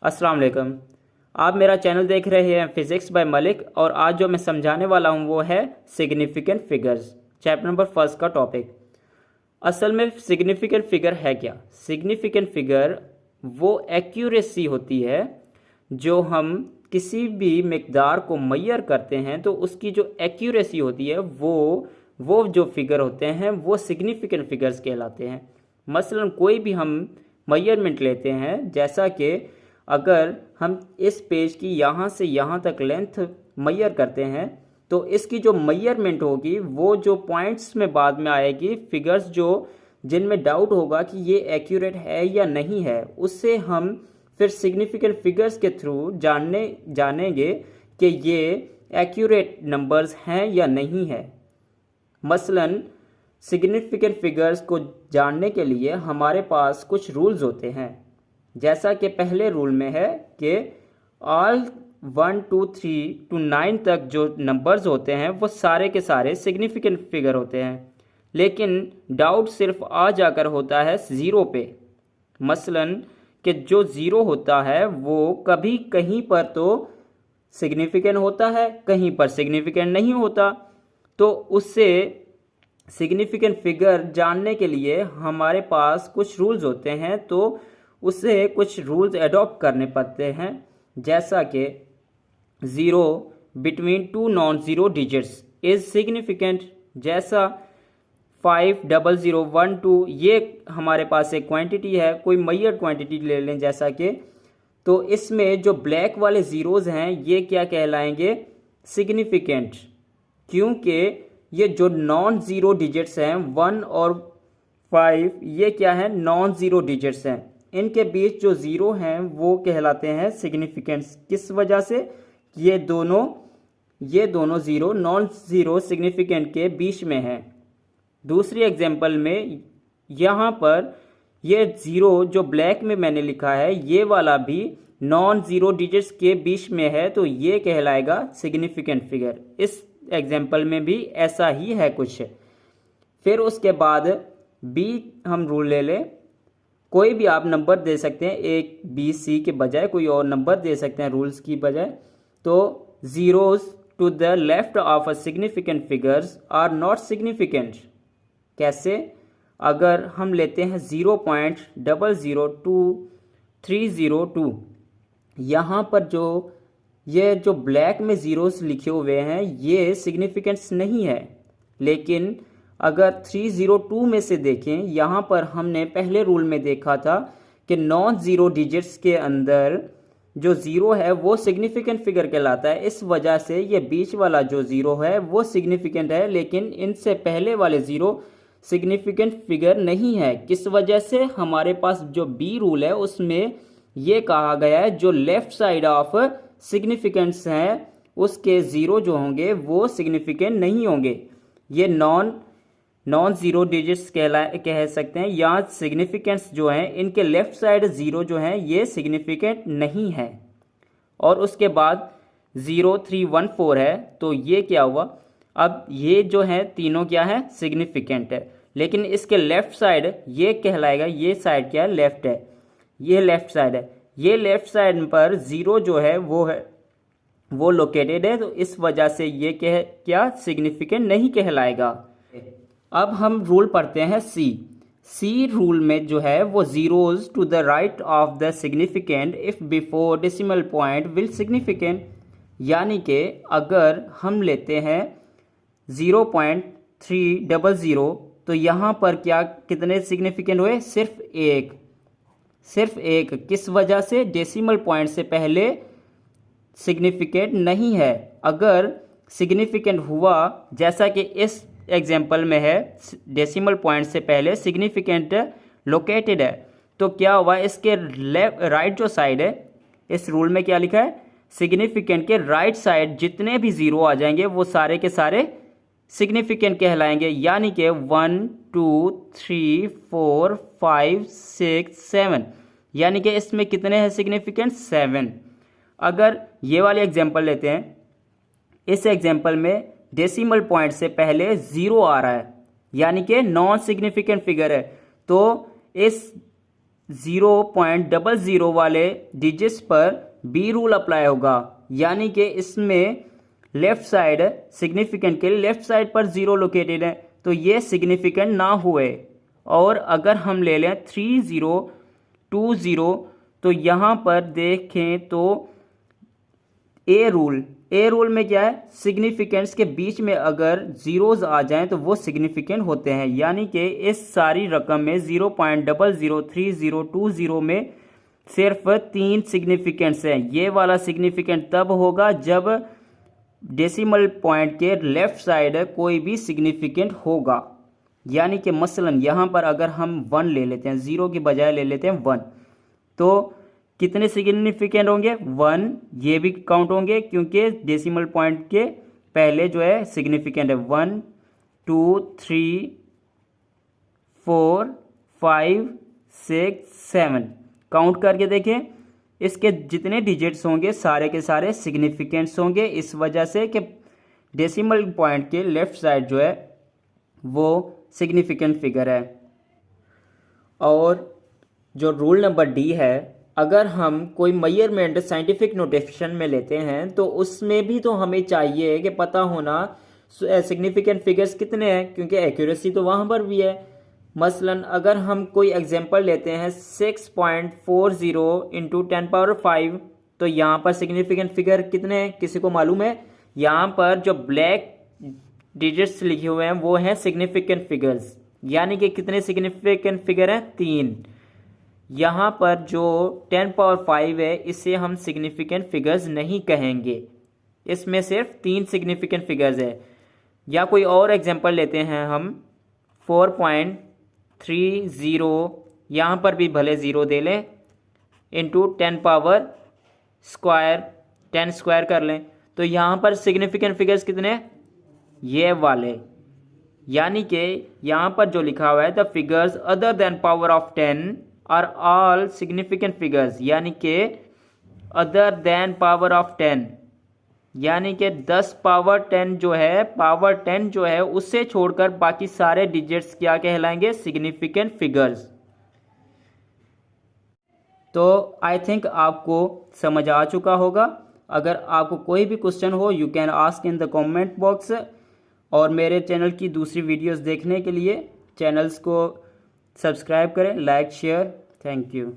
अस्सलाम वालेकुम। आप मेरा चैनल देख रहे हैं फिज़िक्स बाय मलिक और आज जो मैं समझाने वाला हूं वो है significant figures, chapter number first का टॉपिक। असल में सिग्निफिकेंट फिगर है क्या? सिग्निफिकेंट फिगर वो एक्यूरेसी होती है जो हम किसी भी मिकदार को मैयर करते हैं तो उसकी जो एक्यूरेसी होती है वो जो फिगर होते हैं वो सिग्निफिकेंट फिगर्स कहलाते हैं। मसलन कोई भी हम मैयरमेंट लेते हैं, जैसा कि अगर हम इस पेज की यहाँ से यहाँ तक लेंथ मैयर करते हैं तो इसकी जो मैयरमेंट होगी वो जो पॉइंट्स में बाद में आएगी, फिगर्स जो जिनमें डाउट होगा कि ये एक्यूरेट है या नहीं है, उससे हम फिर सिग्निफिकेंट फिगर्स के थ्रू जानेंगे कि ये एक्यूरेट नंबर्स हैं या नहीं है। मसलन सिग्निफिकेंट फिगर्स को जानने के लिए हमारे पास कुछ रूल्स होते हैं, जैसा कि पहले रूल में है कि ऑल 1 2 3 to 9 तक जो नंबर्स होते हैं वो सारे के सारे सिग्निफिकेंट फिगर होते हैं, लेकिन डाउट सिर्फ आ जाकर होता है ज़ीरो पे। मसलन कि जो ज़ीरो होता है वो कभी कहीं पर तो सिग्निफिकेंट होता है, कहीं पर सिग्निफिकेंट नहीं होता। तो उससे सिग्निफिकेंट फिगर जानने के लिए हमारे पास कुछ रूल्स होते हैं, तो उससे कुछ रूल्स एडॉप्ट करने पड़ते हैं, जैसा कि zero between two non zero digits is significant, जैसा 50012 ये हमारे पास एक क्वांटिटी है, कोई मैयर्ड क्वांटिटी ले लें जैसा कि, तो इसमें जो ब्लैक वाले ज़ीरोज़ हैं ये क्या कहलाएंगे? सिग्निफिकेंट, क्योंकि ये जो नॉन ज़ीरो डिजिट्स हैं 1 और 5 ये क्या है? नॉन ज़ीरो डिजिट्स हैं, इनके बीच जो ज़ीरो हैं वो कहलाते हैं सिग्निफिकेंट्स। किस वजह से? ये दोनों ज़ीरो नॉन ज़ीरो सिग्निफिकेंट के बीच में हैं। दूसरी एग्जांपल में यहाँ पर ये ज़ीरो जो ब्लैक में मैंने लिखा है ये वाला भी नॉन ज़ीरो डिजिट्स के बीच में है, तो ये कहलाएगा सिग्निफिकेंट फिगर। इस एग्जांपल में भी ऐसा ही है कुछ। फिर उसके बाद बी हम रूल ले लें, कोई भी आप नंबर दे सकते हैं, एक बी सी के बजाय कोई और नंबर दे सकते हैं रूल्स की बजाय। तो zeros to the left of a significant figures are not significant. कैसे? अगर हम लेते हैं 0.002302, यहाँ पर ये जो ब्लैक में ज़ीरोस लिखे हुए हैं ये सिग्निफिकेंट्स नहीं है, लेकिन अगर 302 में से देखें, यहाँ पर हमने पहले रूल में देखा था कि नॉन ज़ीरो डिजिट्स के अंदर जो ज़ीरो है वो सिग्निफिकेंट फिगर कहलाता है। इस वजह से ये बीच वाला जो ज़ीरो है वो सिग्निफिकेंट है, लेकिन इनसे पहले वाले ज़ीरो सिग्निफिकेंट फिगर नहीं है। किस वजह से? हमारे पास जो बी रूल है उसमें ये कहा गया है जो लेफ्ट साइड ऑफ सिग्निफिकेंट्स हैं उसके ज़ीरो जो होंगे वो सिग्निफिकेंट नहीं होंगे। ये नॉन ज़ीरो डिजिट्स कह सकते हैं, या सिग्निफिकेंट्स जो हैं इनके लेफ्ट साइड ज़ीरो जो हैं ये सिग्निफिकेंट नहीं है। और उसके बाद 0314 है, तो ये क्या हुआ? अब ये जो है तीनों क्या है? सिग्निफिकेंट है, लेकिन इसके लेफ्ट साइड ये कहलाएगा, ये साइड क्या है? लेफ्ट है, ये लेफ्ट साइड है। ये लेफ्ट साइड पर ज़ीरो जो है वो लोकेटेड है, तो इस वजह से ये क्या सिग्निफिकेंट नहीं कहलाएगा। अब हम रूल पढ़ते हैं सी रूल में जो है वो zeros to the right of the significant if before decimal point will significant, यानी कि अगर हम लेते हैं 0.300 तो यहाँ पर क्या कितने सिग्निफिकेंट हुए? सिर्फ एक। किस वजह से? डेसिमल पॉइंट से पहले सिग्निफिकेंट नहीं है। अगर सिग्निफिकेंट हुआ, जैसा कि इस एग्जाम्पल में है, डेसिमल पॉइंट से पहले सिग्निफिकेंट लोकेटेड है, तो क्या हुआ? इसके राइट जो साइड है, इस रूल में क्या लिखा है? सिग्निफिकेंट के राइट साइड जितने भी ज़ीरो आ जाएंगे वो सारे के सारे सिग्निफिकेंट कहलाएंगे, यानी कि 1 2 3 4 5 6 7, यानी कि इसमें कितने हैं सिग्निफिकेंट? 7। अगर ये वाले एग्जांपल लेते हैं, इस एग्जांपल में डेसिमल पॉइंट से पहले ज़ीरो आ रहा है, यानी कि नॉन सिग्निफिकेंट फिगर है, तो इस 0.00 वाले डिजिट्स पर बी रूल अप्लाई होगा, यानी कि इसमें लेफ्ट साइड सिग्निफिकेंट के लेफ्ट साइड पर 0 लोकेटेड है, तो ये सिग्निफिकेंट ना हुए। और अगर हम ले लें 3020, तो यहाँ पर देखें तो ए रूल में क्या है, सिग्निफिकेंट्स के बीच में अगर जीरोज आ जाएं तो वो सिग्निफिकेंट होते हैं, यानी कि इस सारी रकम में 0.003020 में सिर्फ 3 सिग्निफिकेंट्स हैं। ये वाला सिग्निफिकेंट तब होगा जब डेसिमल पॉइंट के लेफ्ट साइड कोई भी सिग्निफिकेंट होगा, यानी कि मसलन यहाँ पर अगर हम 1 ले लेते हैं, 0 की बजाय ले लेते हैं 1, तो कितने सिग्निफिकेंट होंगे, 1, ये भी काउंट होंगे क्योंकि डेसिमल पॉइंट के पहले जो है सिग्निफिकेंट है। 1 2 3 4 5 6 7 काउंट करके देखें, इसके जितने डिजिट्स होंगे सारे के सारे सिग्निफिकेंट्स होंगे, इस वजह से कि डेसिमल पॉइंट के लेफ्ट साइड जो है वो सिग्निफिकेंट फिगर है। और जो रूल नंबर डी है, अगर हम कोई मेजरमेंट साइंटिफिक नोटेशन में लेते हैं तो उसमें भी तो हमें चाहिए कि पता होना सिग्निफिकेंट फिगर्स कितने हैं, क्योंकि एक्यूरेसी तो वहाँ पर भी है। मसलन अगर हम कोई एग्जांपल लेते हैं 6.40 इंटू 10⁵, तो यहाँ पर सिग्निफिकेंट फिगर कितने हैं, किसी को मालूम है? यहाँ पर जो ब्लैक डिजिट्स लिखे हुए हैं वो हैं सिग्निफिकेंट फिगर्स, यानी कि कितने सिग्निफिकेंट फिगर हैं, 3। यहाँ पर जो 10⁵ है इसे हम सिग्निफिकेंट फिगर्स नहीं कहेंगे, इसमें सिर्फ 3 सिग्निफिकेंट फिगर्स है। या कोई और एग्जांपल लेते हैं हम 4.30, यहाँ पर भी भले 0 दे लें, इंटू 10 स्क्वायर कर लें, तो यहाँ पर सिग्निफिकेंट फिगर्स कितने हैं, ये वाले, यानी कि यहाँ पर जो लिखा हुआ है the figures other than power of 10 are all significant figures, यानी कि अदर देन पावर ऑफ 10, यानी कि 10 पावर 10 जो है, पावर 10 जो है उससे छोड़कर बाकी सारे डिजिट्स क्या कहलाएंगे, सिग्निफिकेंट फिगर्स। तो आई थिंक आपको समझ आ चुका होगा। अगर आपको कोई भी क्वेश्चन हो you can ask in the comment box, और मेरे चैनल की दूसरी वीडियोस देखने के लिए चैनल्स को सब्सक्राइब करें, लाइक शेयर। Thank you.